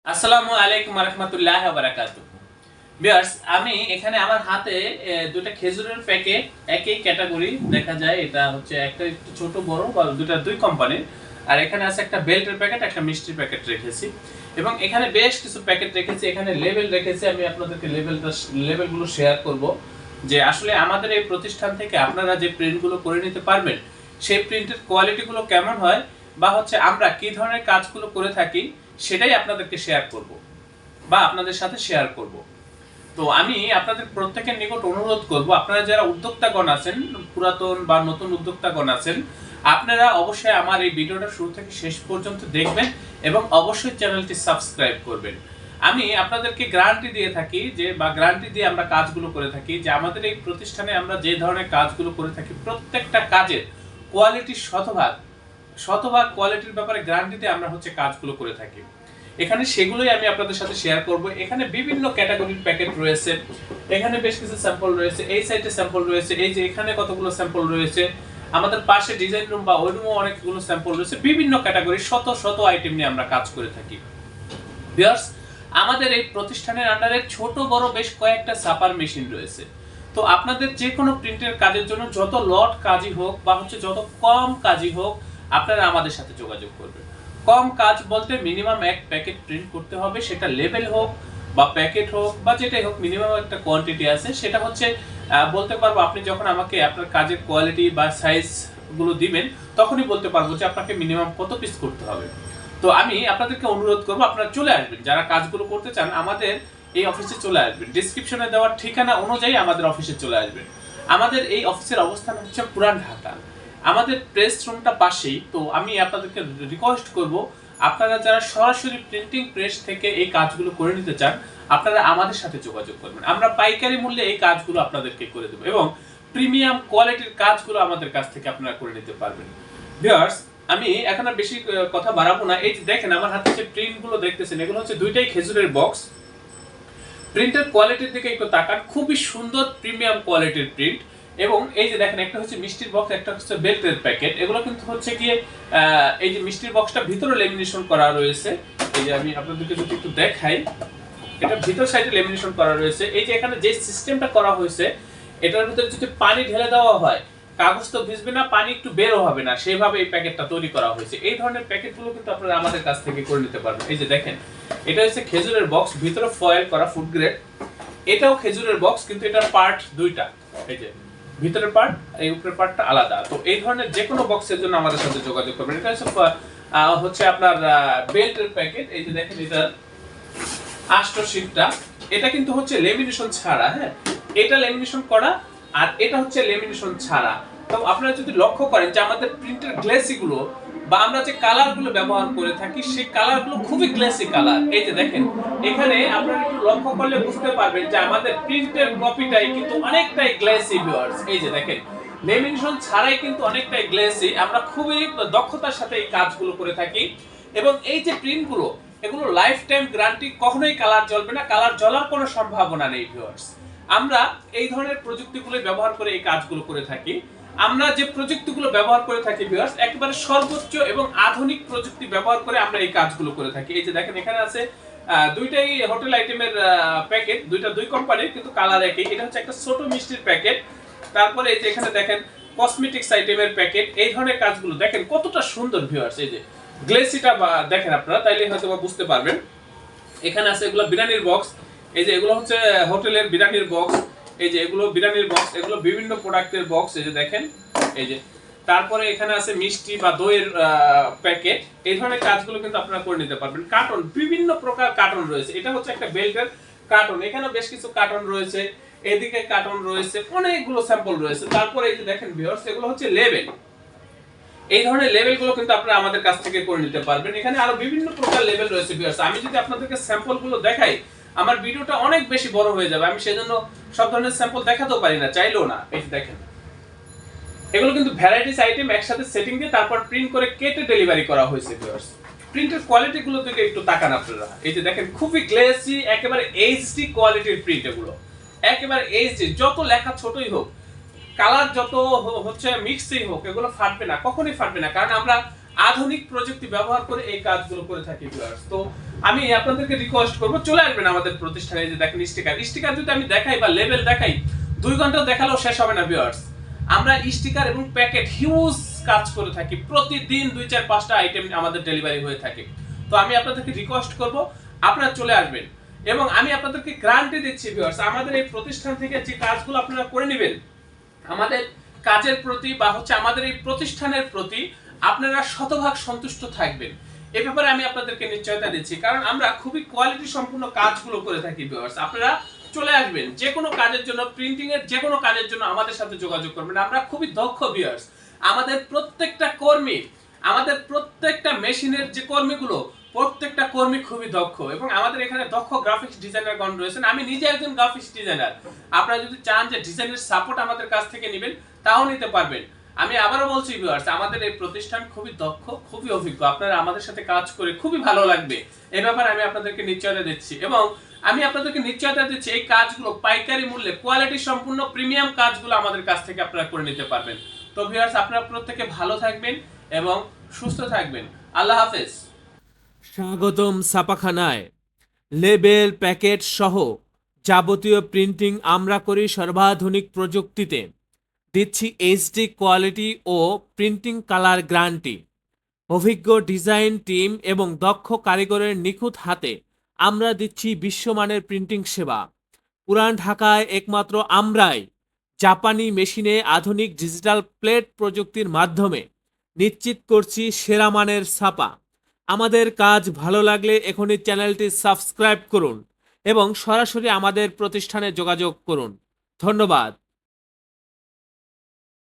আসসালামু আলাইকুম রহমতুল্লাহ বারাকাতুহু। ভিউয়ার্স, আমি এখানে আমার হাতে দুটো খেজুরের প্যাকেট একই ক্যাটাগরি দেখা যায়। এটা হচ্ছে একটা একটু ছোট বড় বা দুই কোম্পানির। আর এখানে আছে একটা বেল্টের প্যাকেট, একটা মিষ্টির প্যাকেট রেখেছি এবং এখানে বেশ কিছু প্যাকেট রেখেছি। এখানে লেবেল রেখেছি। আমি আপনাদেরকে লেবেলগুলো শেয়ার করব যে আসলে আমাদের এই প্রতিষ্ঠান থেকে আপনারা যে প্রিন্টগুলো করে নিতে পারবেন সেই প্রিন্টের কোয়ালিটিগুলো কেমন হয় বা হচ্ছে আমরা কি ধরনের কাজগুলো করে থাকি সেটাই আপনাদেরকে শেয়ার করব বা আপনাদের সাথে শেয়ার করব। তো আমি আপনাদের প্রত্যেকের নিকট অনুরোধ করব, আপনারা যারা উদ্যোক্তাগণ আছেন, পুরাতন বা নতুন উদ্যোক্তাগণ আছেন, আপনারা অবশ্যই আমার এই ভিডিওটা শুরু থেকে শেষ পর্যন্ত দেখবেন এবং অবশ্যই চ্যানেলটি সাবস্ক্রাইব করবেন। আমি আপনাদেরকে গ্যারান্টি দিয়ে থাকি যে বা গ্যারান্টি দিয়ে আমরা কাজগুলো করে থাকি যে আমাদের এই প্রতিষ্ঠানে আমরা যে ধরনের কাজগুলো করে থাকি প্রত্যেকটা কাজের কোয়ালিটি শতভাগ কোয়ালিটির ব্যাপারে গ্যারান্টিতে আমরা হচ্ছে কাজগুলো করে থাকি। এখানে সেগুলোই আমি আপনাদের সাথে শেয়ার করব। এখানে বিভিন্ন ক্যাটাগরির প্যাকেট রয়েছে, এখানে বেশ কিছু স্যাম্পল রয়েছে, এই সাইডে স্যাম্পল রয়েছে, এই যে এখানে কতগুলো স্যাম্পল রয়েছে, আমাদের পাশে ডিজাইন রুম বা ওই রুমে অনেকগুলো স্যাম্পল রয়েছে। বিভিন্ন ক্যাটাগরি শত শত আইটেম নিয়ে আমরা কাজ করে থাকি। ভিউয়ার্স, আমাদের এই প্রতিষ্ঠানের আন্ডারে ছোট বড় বেশ কয়েকটা ছাপার মেশিন রয়েছে। তো আপনাদের যে কোনো প্রিন্টের কাজের জন্য যত লট কাজই হোক বা হচ্ছে যত কম কাজই হোক, আপনারা আমাদের সাথে যোগাযোগ করবেন। কম কাজ বলতে মিনিমাম এক প্যাকেট প্রিন্ট করতে হবে, সেটা লেবেল হোক বা প্যাকেট হোক বা যেটাই হোক, মিনিমাম একটা কোয়ান্টিটি আছে। সেটা হচ্ছে বলতে পারবো আপনি যখন আমাকে আপনার কাজের কোয়ালিটি বা সাইজ গুলো দিবেন তখনই বলতে পারবো যে আপনাকে মিনিমাম কত পিস করতে হবে। তো আমি আপনাদেরকে অনুরোধ করবো আপনারা চলে আসবেন, যারা কাজগুলো করতে চান আমাদের এই অফিসে চলে আসবেন। ডেসক্রিপশনে দেওয়ার ঠিকানা অনুযায়ী আমাদের অফিসে চলে আসবেন। আমাদের এই অফিসের অবস্থান হচ্ছে পুরান ঢাকা, আমাদের প্রেস রুমটা পাশেই। তো আমি আপনাদেরকে রিকোয়েস্ট করব, আপনারা যারা সরাসরি প্রিন্টিং প্রেস থেকে এই কাজগুলো করে নিতে চান আপনারা আমাদের সাথে যোগাযোগ করবেন। আমরা পাইকারি মূল্যে এই কাজগুলো আপনাদেরকে করে দেবো এবং প্রিমিয়াম কোয়ালিটির কাজগুলো আমাদের কাছ থেকে আপনারা করে নিতে পারবেন। ভিউয়ার্স, আমি এখন আর বেশি কথা বাড়াবো না। এই যে দেখেন আমার হাতে যে প্রিন্টগুলো দেখতেছেন, এগুলো হচ্ছে দুইটাই খেজুরের বক্স। প্রিন্টের কোয়ালিটির দিকে একটু তাকান, খুবই সুন্দর প্রিমিয়াম কোয়ালিটির প্রিন্ট। এবং এই যে দেখেন একটা হচ্ছে মিষ্টির বক্স, একটা হচ্ছে বেল্টের প্যাকেট। এগুলো কিন্তু হচ্ছে গিয়ে এই যে মিষ্টির বক্সটা ভিতরে লেমিনেশন করা রয়েছে। এই যে আমি আপনাদেরকে যদি একটু দেখাই, এটা ভিতর সাইডে লেমিনেশন করা রয়েছে। এই যে এখানে যে সিস্টেমটা করা হয়েছে, এটার ভিতরে যদি পানি ঢেলে দেওয়া হয় কাগজ তো ভিজবে না, পানি একটু বেরও হবে না, সেভাবে এই প্যাকেটটা তৈরি করা হয়েছে। এই ধরনের প্যাকেটগুলো কিন্তু আপনারা আমাদের কাছ থেকে করে নিতে পারবেন। এই যে দেখেন এটা হচ্ছে খেজুরের বক্স, ভিতরে ফয়েল করা ফুড গ্রেড। এটাও খেজুরের বক্স কিন্তু এটার পার্ট দুইটা, এই যে ভিতরের পার্ট এই উপরের পার্টটা আলাদা। তো এই ধরনের যে কোনো বক্সের জন্য আমাদের সাথে যোগাযোগ করবেন। এটা হচ্ছে আপনার বেল্টের প্যাকেট। এই যে দেখেন এটা আস্টর শীটটা, এটা কিন্তু হচ্ছে লেমিনেশন ছাড়া। হ্যাঁ, এটা লেমিনেশন করা আর এটা হচ্ছে লেমিনেশন ছাড়া। তো আপনারা যদি লক্ষ্য করেন যে আমাদের প্রিন্টের গ্লেসি গুলো বা আমরা যে কালার গুলো ব্যবহার করে থাকি সেই কালার গুলো খুবই গ্লেসি কালার। এই যে দেখেন এখানে আপনারা একটু লক্ষ্য করলে বুঝতে পারবেন যে আমাদের প্রিন্টের কপিটাই কিন্তু অনেকটাই গ্লেসি। ভিউয়ার্স, এই যে দেখেন লেমিনেশন ছাড়াই কিন্তু অনেকটাই গ্লেসি। আমরা খুবই দক্ষতার সাথে এই কাজগুলো করে থাকি এবং এই যে প্রিন্টগুলো এগুলো লাইফ টাইম গ্যারান্টি, কখনোই কালার জ্বলবে না, কালার জ্বলার কোনো সম্ভাবনা নেই। ভিউয়ার্স, আমরা এই ধরনের প্রযুক্তিগুলো ব্যবহার করে এই কাজগুলো করে থাকি। আমরা যে প্রযুক্তিগুলো ব্যবহার করে থাকি ভিউয়ার্স, একেবারে সর্বোচ্চ এবং আধুনিক প্রযুক্তি ব্যবহার করে আমরা এই কাজগুলো করে থাকি। এই যে দেখেন এখানে আছে দুইটাই হোটেল আইটেমের প্যাকেট, দুই কোম্পানির কিন্তু কালার একই। এটা হচ্ছে একটা ছোট মিষ্টির প্যাকেট। তারপরে এই যে এখানে দেখেন কসমেটিক্স আইটেমের প্যাকেট। এই ধরনের কাজগুলো দেখেন কতটা সুন্দর। ভিউয়ার্স, এই যে গ্লেসিটা দেখেন আপনারা, তাইলে হয়তো বুঝতে পারবেন। এখানে আছে এগুলো বিরিয়ানির বক্স। এই যে এগুলো হচ্ছে হোটেলের বিরিয়ানির বক্স। এই যে এগুলো বিরিয়ানির বক্স, এগুলো বিভিন্ন প্রোডাক্টের বক্স। এই যে দেখেন এই যে, তারপরে এখানে আছে মিষ্টি বা দইয়ের প্যাকেট। এই ধরনের কাজগুলো কিন্তু আপনারা করে নিতে পারবেন। কার্টন, বিভিন্ন প্রকার কার্টন রয়েছে। এটা হচ্ছে একটা বেল্টের কার্টন, এখানে বেশ কিছু কার্টন রয়েছে, এদিকে কার্টন রয়েছে, অনেকগুলো স্যাম্পল রয়েছে। তারপরে এই যে দেখেন ভিউয়ার্স, এগুলো হচ্ছে লেবেল। এই ধরনের লেভেলগুলো কিন্তু আপনারা আমাদের কাছ থেকে করে নিতে পারবেন। এখানে আরো বিভিন্ন প্রকার লেভেল রয়েছে। ভিউয়ার্স, আমি যদি আপনাদেরকে স্যাম্পলগুলো দেখাই আমার ভিডিওটা অনেক বেশি বড় হয়ে যাবে, আমি সেজন্য সব ধরনের স্যাম্পল দেখাতেও পারি না, চাইলেও না। এই দেখেন এগুলো কিন্তু ভ্যারাইটিস আইটেম একসাথে সেটিং দিয়ে তারপর প্রিন্ট করে কেটে ডেলিভারি করা হয়েছে। ভিউয়ার্স, প্রিন্টের কোয়ালিটি গুলো থেকে একটু তাকান আপনারা। এই যে দেখেন খুবই গ্লেসি, একেবারে এইচডি কোয়ালিটির প্রিন্ট। এগুলো একেবারে এইচডি, যত লেখা ছোটই হোক, কালার যত হচ্ছে মিক্সই হোক, এগুলো ফাটবে না, কখনোই ফাটবে না। কারণ আমরা আধুনিক প্রযুক্তি ব্যবহার করে এই কাজগুলো করে থাকি ভিউয়ার্স। তো আমি আপনাদেরকে রিকোয়েস্ট করব, চলে আসবেন আমাদের প্রতিষ্ঠানে। যে দেখেন স্টিকার যদি আমি দেখাই বা লেবেল দেখাই 2 ঘন্টা দেখালেও শেষ হবে না ভিউয়ার্স। আমরা স্টিকার এবং প্যাকেট হিউজ কাজ করে থাকি, প্রতিদিন 2-4-5টা আইটেম আমাদের ডেলিভারি হয়ে থাকে। তো আমি আপনাদেরকে রিকোয়েস্ট করব আপনারা চলে আসবেন, এবং আমি আপনাদেরকে গ্যারান্টি দিচ্ছি ভিউয়ার্স, আমাদের এই প্রতিষ্ঠান থেকে যে কাজগুলো আপনারা করে নেবেন, আমাদের কাজের প্রতি বা হচ্ছে আমাদের এই প্রতিষ্ঠানের প্রতি আপনারা শতভাগ সন্তুষ্ট থাকবেন। এই ব্যাপারে আমি আপনাদেরকে নিশ্চয়তা দিচ্ছি, কারণ আমরা খুবই কোয়ালিটি সম্পূর্ণ কাজগুলো করে থাকি ভিউয়ার্স। আপনারা চলে আসবেন, যে কোনো কাজের জন্য, প্রিন্টিং এর যে কোনো কাজের জন্য আমাদের সাথে যোগাযোগ করবেন। আমরা খুবই দক্ষ ভিউয়ার্স। আমাদের প্রত্যেকটা কর্মী, আমাদের প্রত্যেকটা মেশিনের যে কর্মীগুলো, প্রত্যেকটা কর্মী খুবই দক্ষ, এবং আমাদের এখানে দক্ষ গ্রাফিক্স ডিজাইনারগণ রয়েছেন। আমি নিজে একজন গ্রাফিক্স ডিজাইনার। আপনারা যদি চান যে ডিজাইনের সাপোর্ট আমাদের কাছ থেকে নেবেন, তাও নিতে পারবেন। আমি আবারও বলছি ভিউয়ার্স, আমাদের এই প্রতিষ্ঠান খুবই দক্ষ, খুবই অভিজ্ঞ। আপনারা আমাদের সাথে কাজ করে খুবই ভালো লাগবে, এই ব্যাপারে আমি আপনাদেরকে নিশ্চয়তা দিচ্ছি। এবং আমি আপনাদেরকে নিশ্চয়তা দিচ্ছি, এই কাজগুলো পাইকারি মূল্যে কোয়ালিটি সম্পূর্ণ প্রিমিয়াম কাজগুলো আমাদের কাছ থেকে আপনারা করে নিতে পারবেন। তো ভিউয়ার্স, আপনারা প্রত্যেকে ভালো থাকবেন এবং সুস্থ থাকবেন। আল্লাহ হাফেজ। স্বাগতম ছাপাখানায়। লেবেল, প্যাকেট সহ যাবতীয় প্রিন্টিং আমরা করি সর্বাধুনিক প্রযুক্তিতে। দিচ্ছি এইচডি কোয়ালিটি ও প্রিন্টিং কালার গ্যারান্টি। অভিজ্ঞ ডিজাইন টিম এবং দক্ষ কারিগরের নিখুঁত হাতে আমরা দিচ্ছি বিশ্বমানের প্রিন্টিং সেবা। পুরান ঢাকায় একমাত্র আমরাই জাপানি মেশিনে আধুনিক ডিজিটাল প্লেট প্রযুক্তির মাধ্যমে নিশ্চিত করছি সেরা মানের ছাপা। আমাদের কাজ ভালো লাগলে এখনই চ্যানেলটি সাবস্ক্রাইব করুন এবং সরাসরি আমাদের প্রতিষ্ঠানে যোগাযোগ করুন। ধন্যবাদ।